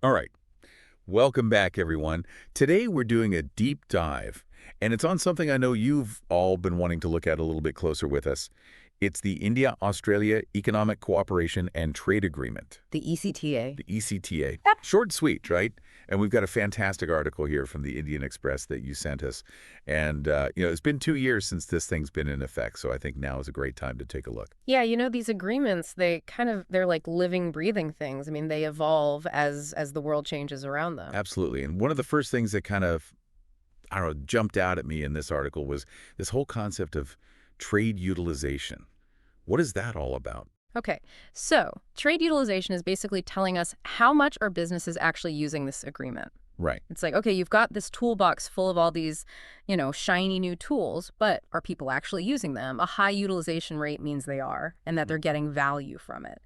All right. Welcome back, everyone. Today we're doing a deep dive, and it's on something I know you've all been wanting to look at a little bit closer with us. It's the India-Australia Economic Cooperation and Trade Agreement, The ECTA. the ECTA. Yep. Short and sweet, right? And we've got a fantastic article here from the Indian Express that you sent us. And, it's been 2 years since this thing's been in effect, so I think now is a great time to take a look. Yeah, these agreements, they're like living, breathing things. I mean, they evolve as the world changes around them. Absolutely. And one of the first things that kind of, I don't know, jumped out at me in this article was this whole concept of trade utilization. What is that all about? Okay, so trade utilization is basically telling us how much our business is actually using this agreement. Right. It's like, okay, you've got this toolbox full of all these, shiny new tools, but are people actually using them? A high utilization rate means they are, and that they're getting value from it.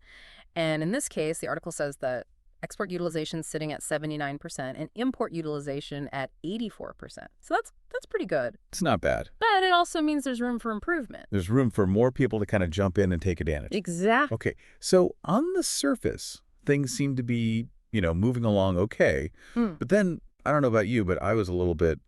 And in this case, the article says that export utilization is sitting at 79% and import utilization at 84%. So that's pretty good. It's not bad. But it also means there's room for improvement. There's room for more people to kind of jump in and take advantage. Exactly. Okay, so on the surface, things seem to be, moving along okay. But then, I don't know about you, but I was a little bit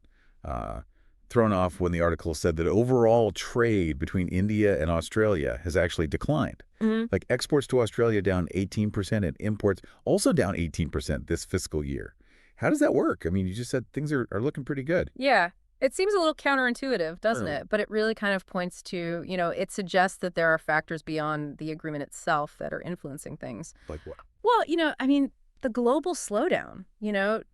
thrown off when the article said that overall trade between India and Australia has actually declined. Like exports to Australia down 18% and imports also down 18% this fiscal year. How does that work? I mean, you just said things are looking pretty good. Yeah. It seems a little counterintuitive, doesn't Really? it? But it really kind of points to, it suggests that there are factors beyond the agreement itself that are influencing things. Like what? Well, the global slowdown,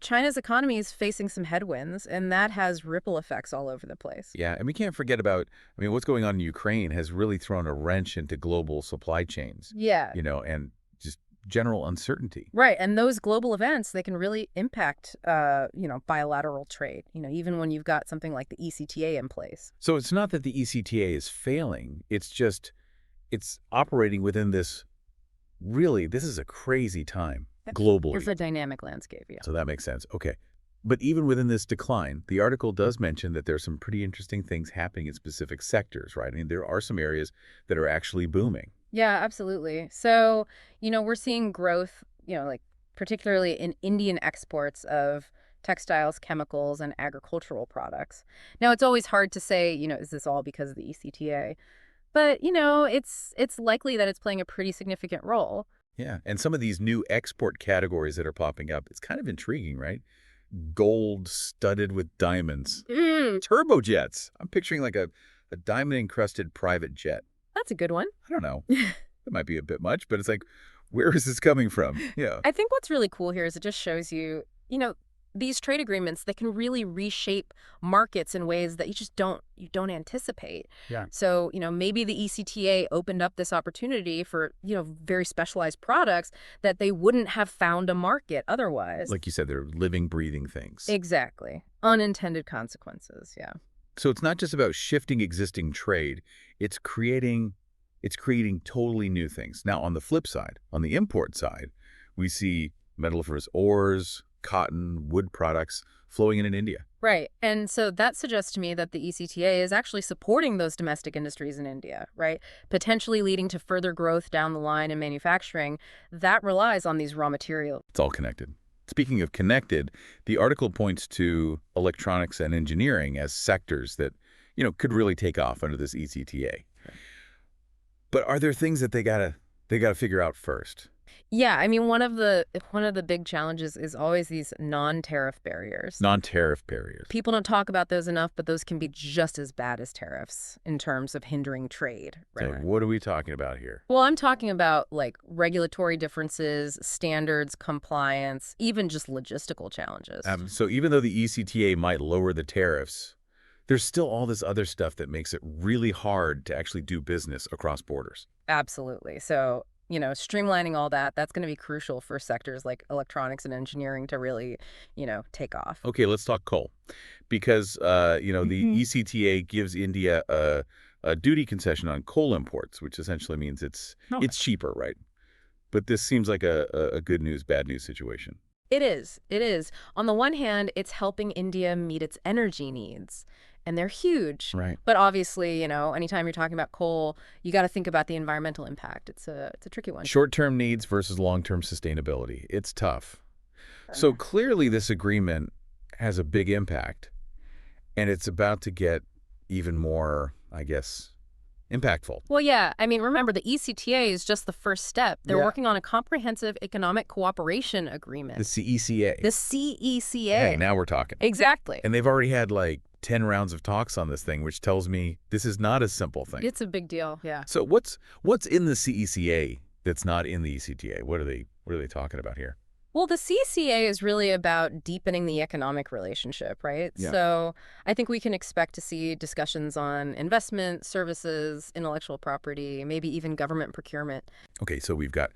China's economy is facing some headwinds, and that has ripple effects all over the place. Yeah, and we can't forget about, what's going on in Ukraine has really thrown a wrench into global supply chains, Yeah. and just general uncertainty. Right. And those global events, they can really impact, bilateral trade, even when you've got something like the ECTA in place. So it's not that the ECTA is failing, it's just, it's operating within this, really, this is a crazy time globally. It's a dynamic landscape, yeah. So that makes sense. Okay. But even within this decline, the article does mention that there's some pretty interesting things happening in specific sectors, right? I mean, there are some areas that are actually booming. Yeah, absolutely. So, we're seeing growth, like particularly in Indian exports of textiles, chemicals, and agricultural products. Now, it's always hard to say, is this all because of the ECTA? But, it's likely that it's playing a pretty significant role. Yeah. And some of these new export categories that are popping up, it's kind of intriguing, right? Gold studded with diamonds. Turbojets. I'm picturing like a diamond-encrusted private jet. That's a good one. I don't know. It might be a bit much, but it's like, where is this coming from? Yeah. I think what's really cool here is it just shows you, these trade agreements that can really reshape markets in ways that you don't anticipate. Yeah. So, maybe the ECTA opened up this opportunity for, very specialized products that they wouldn't have found a market otherwise. Like you said, they're living, breathing things. Exactly. Unintended consequences, yeah. So it's not just about shifting existing trade, it's creating totally new things. Now, on the flip side, on the import side, we see metalliferous ores, cotton, wood products flowing in India. Right. And so that suggests to me that the ECTA is actually supporting those domestic industries in India, right? Potentially leading to further growth down the line in manufacturing that relies on these raw materials. It's all connected. Speaking of connected, the article points to electronics and engineering as sectors that, could really take off under this ECTA. Okay. But are there things that they gotta figure out first? Yeah, I mean, one of the big challenges is always these non-tariff barriers. Non-tariff barriers. People don't talk about those enough, but those can be just as bad as tariffs in terms of hindering trade. So what are we talking about here? Well, I'm talking about like regulatory differences, standards, compliance, even just logistical challenges. So even though the ECTA might lower the tariffs, there's still all this other stuff that makes it really hard to actually do business across borders. Absolutely. So, streamlining all that's going to be crucial for sectors like electronics and engineering to really, take off. Okay, let's talk coal. Because, the ECTA gives India a duty concession on coal imports, which essentially means it's cheaper, right? But this seems like a good news, bad news situation. It is. It is. On the one hand, it's helping India meet its energy needs. And they're huge. Right. But obviously, anytime you're talking about coal, you got to think about the environmental impact. It's a tricky one. Short-term needs versus long-term sustainability. It's tough. So clearly this agreement has a big impact, and it's about to get even more, I guess, impactful. Well, yeah. I mean, remember, the ECTA is just the first step. They're Yeah. working on a comprehensive economic cooperation agreement. The CECA. The CECA. Hey, now we're talking. Exactly. And they've already had like 10 rounds of talks on this thing, which tells me this is not a simple thing. It's a big deal, yeah. So what's in the CECA that's not in the ECTA? What are they talking about here? Well, the CECA is really about deepening the economic relationship, right? Yeah. So I think we can expect to see discussions on investment, services, intellectual property, maybe even government procurement. Okay, so we've got,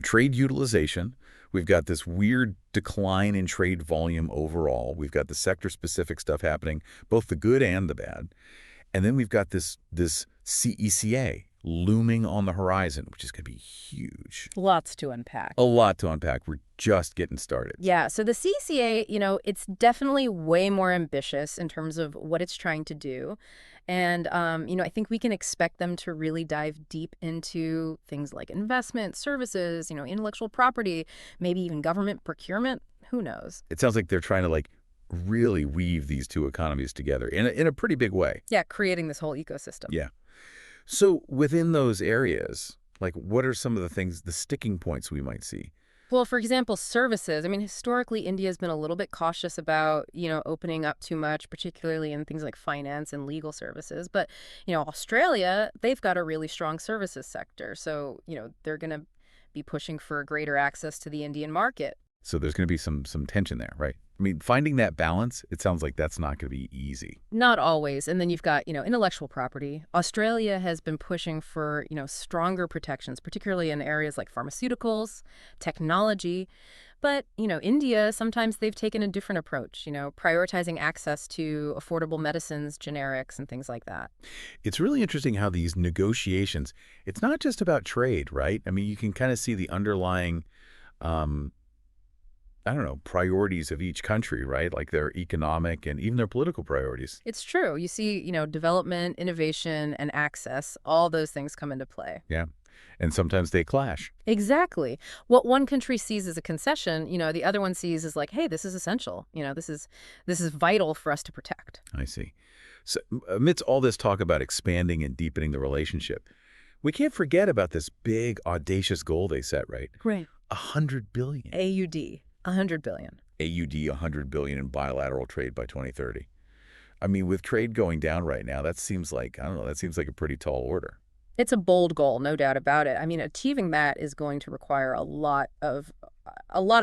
trade utilization. We've got this weird decline in trade volume overall. We've got the sector-specific stuff happening, both the good and the bad. And then we've got this CECA looming on the horizon, which is going to be huge. Lots to unpack. A lot to unpack. We're just getting started. Yeah, so the CECA, it's definitely way more ambitious in terms of what it's trying to do. And, I think we can expect them to really dive deep into things like investment, services, intellectual property, maybe even government procurement. Who knows? It sounds like they're trying to really weave these two economies together in a pretty big way. Yeah, creating this whole ecosystem. Yeah. So within those areas, what are some of the things, the sticking points we might see? Well, for example, services. I mean, historically, India's been a little bit cautious about, opening up too much, particularly in things like finance and legal services. But, Australia, they've got a really strong services sector. So, they're going to be pushing for greater access to the Indian market. So there's going to be some tension there, right? I mean, finding that balance, it sounds like that's not going to be easy. Not always. And then you've got, intellectual property. Australia has been pushing for, stronger protections, particularly in areas like pharmaceuticals, technology. But, India, sometimes they've taken a different approach, prioritizing access to affordable medicines, generics, and things like that. It's really interesting how these negotiations, it's not just about trade, right? I mean, you can kind of see the underlying priorities of each country, right? Like their economic and even their political priorities. It's true. You see, development, innovation, and access, all those things come into play. Yeah. And sometimes they clash. Exactly. What one country sees as a concession, the other one sees as like, hey, this is essential. This is vital for us to protect. I see. So amidst all this talk about expanding and deepening the relationship, we can't forget about this big, audacious goal they set, right? Right. 100 billion. AUD. 100 billion. AUD 100 billion in bilateral trade by 2030. I mean, with trade going down right now, that seems like a pretty tall order. It's a bold goal, no doubt about it. I mean, achieving that is going to require a lot of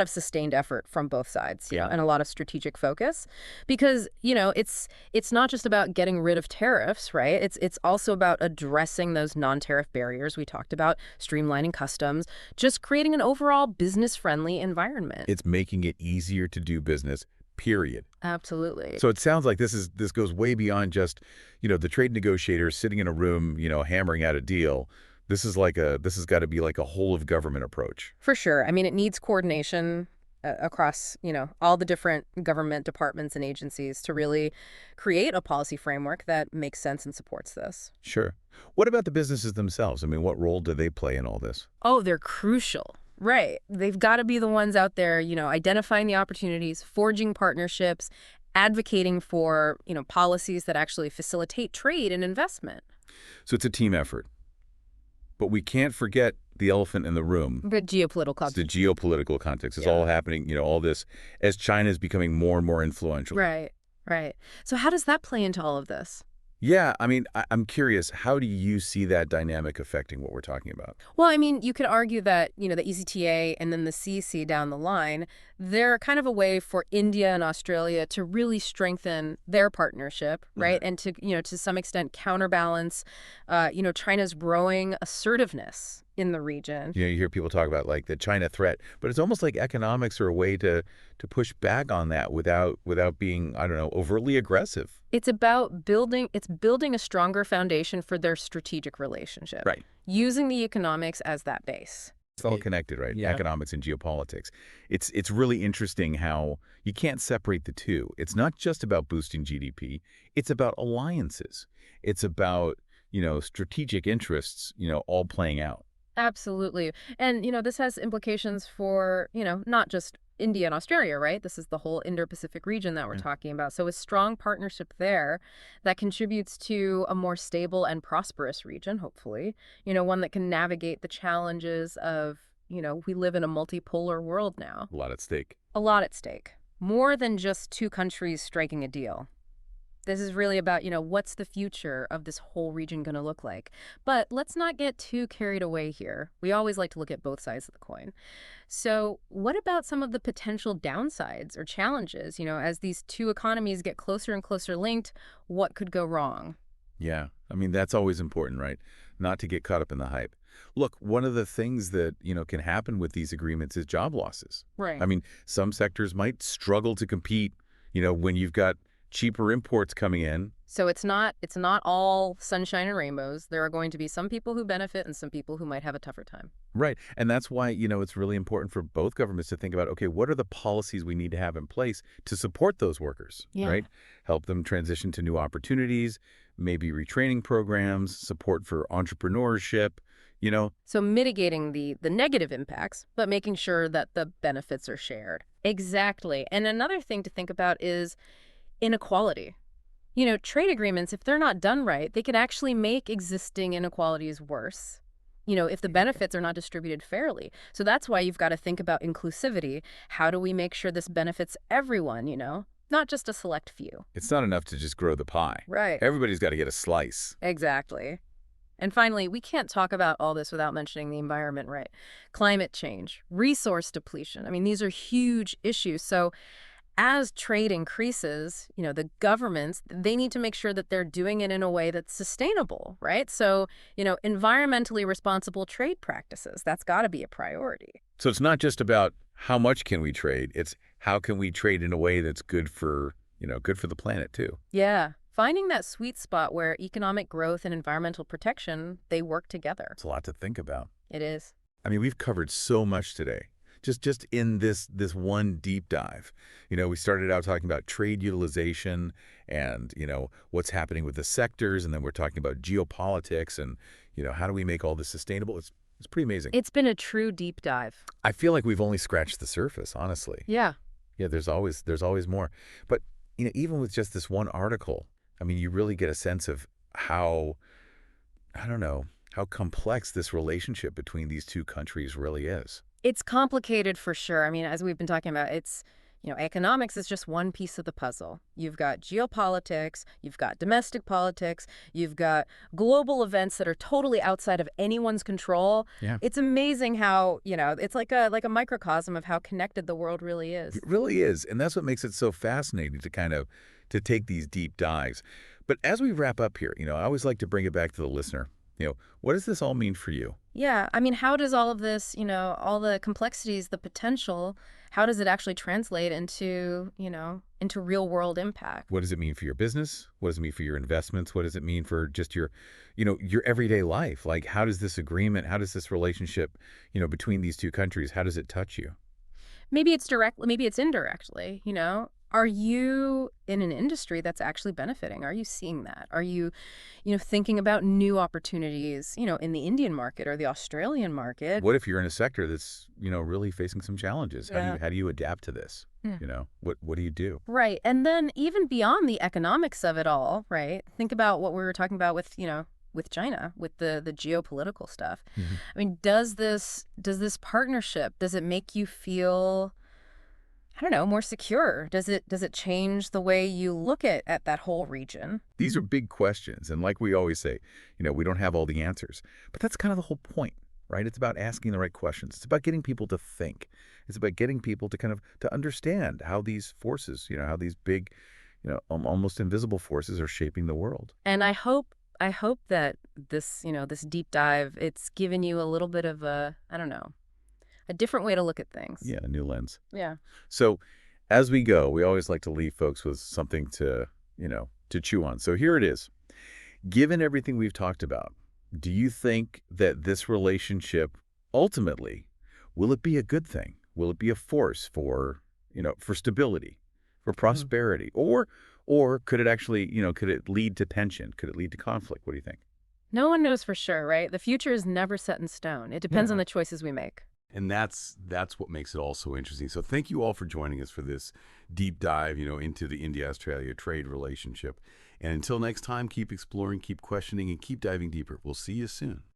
sustained effort from both sides, and a lot of strategic focus, because, it's not just about getting rid of tariffs, right? It's also about addressing those non-tariff barriers we talked about, streamlining customs, just creating an overall business-friendly environment. It's making it easier to do business, period. Absolutely. So it sounds like this goes way beyond just, the trade negotiators sitting in a room, hammering out a deal. This has got to be like a whole of government approach. For sure. I mean, it needs coordination across, all the different government departments and agencies to really create a policy framework that makes sense and supports this. Sure. What about the businesses themselves? I mean, what role do they play in all this? Oh, they're crucial. Right. They've got to be the ones out there, identifying the opportunities, forging partnerships, advocating for, policies that actually facilitate trade and investment. So it's a team effort. But we can't forget the elephant in the room. But geopolitical context. The geopolitical context is all happening, all this, as China is becoming more and more influential. Right, right. So how does that play into all of this? Yeah, I mean, I'm curious, how do you see that dynamic affecting what we're talking about? Well, I mean, you could argue that, the ECTA and then the CECA down the line, they're kind of a way for India and Australia to really strengthen their partnership, right? And to, to some extent counterbalance, China's growing assertiveness in the region. You hear people talk about the China threat, but it's almost like economics are a way to push back on that without being, overtly aggressive. It's about building a stronger foundation for their strategic relationship. Right. Using the economics as that base. It's all connected, right? Yeah. Economics and geopolitics. It's really interesting how you can't separate the two. It's not just about boosting GDP. It's about alliances. It's about, strategic interests, all playing out. Absolutely. And, this has implications for, not just India and Australia, right? This is the whole Indo-Pacific region that we're Yeah. talking about. So a strong partnership there that contributes to a more stable and prosperous region, hopefully, one that can navigate the challenges of, we live in a multipolar world now. A lot at stake. A lot at stake. More than just two countries striking a deal. This is really about, what's the future of this whole region going to look like? But let's not get too carried away here. We always like to look at both sides of the coin. So what about some of the potential downsides or challenges? As these two economies get closer and closer linked, what could go wrong? Yeah. I mean, that's always important, right? Not to get caught up in the hype. Look, one of the things that, can happen with these agreements is job losses. Right. I mean, some sectors might struggle to compete, when you've got cheaper imports coming in. So it's not all sunshine and rainbows. There are going to be some people who benefit and some people who might have a tougher time. Right. And that's why, it's really important for both governments to think about, okay, what are the policies we need to have in place to support those workers, Yeah. right? Help them transition to new opportunities, maybe retraining programs, support for entrepreneurship. So mitigating the negative impacts, but making sure that the benefits are shared. Exactly. And another thing to think about is inequality. Trade agreements, if they're not done right, they can actually make existing inequalities worse, if the benefits are not distributed fairly. So that's why you've got to think about inclusivity. How do we make sure this benefits everyone, not just a select few? It's not enough to just grow the pie. Right. Everybody's got to get a slice. Exactly. And finally, we can't talk about all this without mentioning the environment, right? Climate change, resource depletion. I mean, these are huge issues. So as trade increases, the governments, they need to make sure that they're doing it in a way that's sustainable, right? So, environmentally responsible trade practices, that's got to be a priority. So it's not just about how much can we trade, it's how can we trade in a way that's good for the planet too. Yeah. Finding that sweet spot where economic growth and environmental protection, they work together. It's a lot to think about. It is. I mean, we've covered so much today. Just in this one deep dive. We started out talking about trade utilization and, what's happening with the sectors, and then we're talking about geopolitics and, how do we make all this sustainable? It's pretty amazing. It's been a true deep dive. I feel like we've only scratched the surface, honestly. Yeah. Yeah, there's always more. But, even with just this one article, I mean, you really get a sense of how complex this relationship between these two countries really is. It's complicated for sure. I mean, as we've been talking about, it's, economics is just one piece of the puzzle. You've got geopolitics, you've got domestic politics, you've got global events that are totally outside of anyone's control. Yeah. It's amazing how, it's like a microcosm of how connected the world really is. It really is. And that's what makes it so fascinating to take these deep dives. But as we wrap up here, I always like to bring it back to the listener. What does this all mean for you? Yeah. I mean, how does all of this, all the complexities, the potential, how does it actually translate into real world impact? What does it mean for your business? What does it mean for your investments? What does it mean for just your everyday life? Like, how does this agreement, how does this relationship, between these two countries, how does it touch you? Maybe it's directly, maybe it's indirectly, Are you in an industry that's actually benefiting? Are you seeing that? Are you, thinking about new opportunities, in the Indian market or the Australian market? What if you're in a sector that's, really facing some challenges? Yeah. How do you adapt to this? What do you do? Right. And then even beyond the economics of it all, right? Think about what we were talking about with, with China, with the geopolitical stuff. Mm-hmm. I mean, does this partnership, does it make you feel, I don't know, more secure? Does it change the way you look at that whole region? These are big questions. And like we always say, we don't have all the answers. But that's kind of the whole point, right? It's about asking the right questions. It's about getting people to think. It's about getting people to to understand how these forces, how these big, almost invisible forces are shaping the world. And I hope that this, this deep dive, it's given you a little bit of a different way to look at things. Yeah, a new lens. Yeah. So as we go, we always like to leave folks with something to chew on. So here it is. Given everything we've talked about, do you think that this relationship ultimately, will it be a good thing? Will it be a force for stability, for prosperity? Or could it actually, could it lead to tension? Could it lead to conflict? What do you think? No one knows for sure, right? The future is never set in stone. It depends Yeah. on the choices we make. And that's what makes it all so interesting. So thank you all for joining us for this deep dive, into the India-Australia trade relationship. And until next time, keep exploring, keep questioning, and keep diving deeper. We'll see you soon.